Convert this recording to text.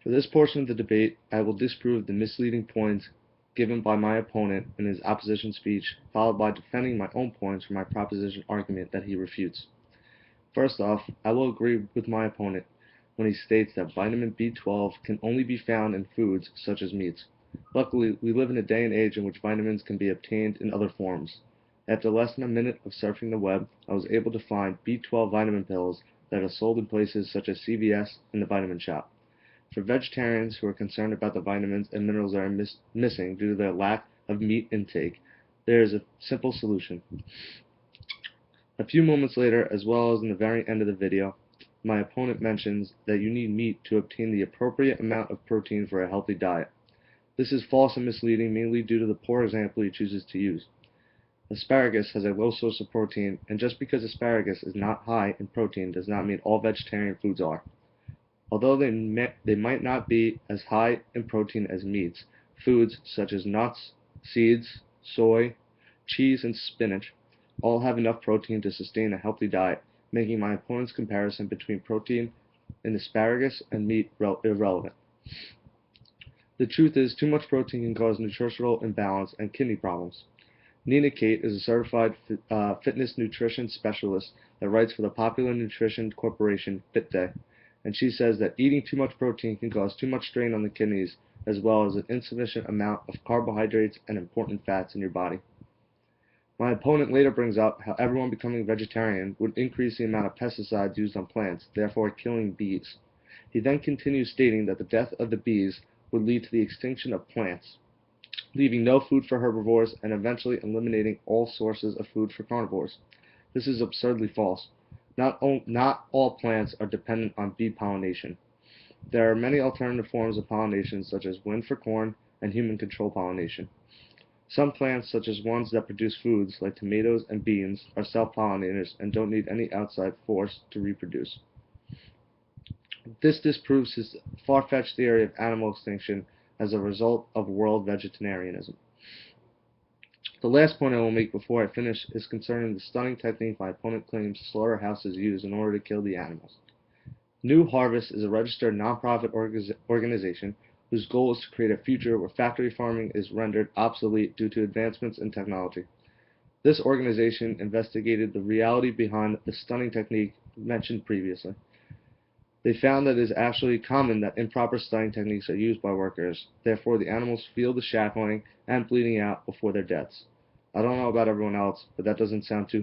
For this portion of the debate, I will disprove the misleading points given by my opponent in his opposition speech, followed by defending my own points for my proposition argument that he refutes. First off, I will agree with my opponent when he states that vitamin B12 can only be found in foods such as meats. Luckily, we live in a day and age in which vitamins can be obtained in other forms. After less than a minute of surfing the web, I was able to find B12 vitamin pills that are sold in places such as CVS and the Vitamin Shop. For vegetarians who are concerned about the vitamins and minerals that are missing due to their lack of meat intake, there is a simple solution. A few moments later, as well as in the very end of the video, my opponent mentions that you need meat to obtain the appropriate amount of protein for a healthy diet. This is false and misleading, mainly due to the poor example he chooses to use. Asparagus has a low source of protein, and just because asparagus is not high in protein does not mean all vegetarian foods are. Although they might not be as high in protein as meats, foods such as nuts, seeds, soy, cheese, and spinach all have enough protein to sustain a healthy diet, making my opponent's comparison between protein in asparagus and meat irrelevant. The truth is, too much protein can cause nutritional imbalance and kidney problems. Nina Kate is a certified fitness nutrition specialist that writes for the popular nutrition corporation FitDay, and she says that eating too much protein can cause too much strain on the kidneys, as well as an insufficient amount of carbohydrates and important fats in your body. My opponent later brings up how everyone becoming vegetarian would increase the amount of pesticides used on plants, therefore killing bees. He then continues stating that the death of the bees would lead to the extinction of plants, leaving no food for herbivores and eventually eliminating all sources of food for carnivores. This is absurdly false. Not all plants are dependent on bee pollination. There are many alternative forms of pollination, such as wind for corn and human control pollination. Some plants, such as ones that produce foods like tomatoes and beans, are self-pollinators and don't need any outside force to reproduce. This disproves his far-fetched theory of animal extinction as a result of world vegetarianism. The last point I will make before I finish is concerning the stunning technique my opponent claims slaughterhouses use in order to kill the animals. New Harvest is a registered nonprofit organization whose goal is to create a future where factory farming is rendered obsolete due to advancements in technology. This organization investigated the reality behind the stunning technique mentioned previously. They found that it is actually common that improper stunning techniques are used by workers. Therefore, the animals feel the shackling and bleeding out before their deaths. I don't know about everyone else, but that doesn't sound too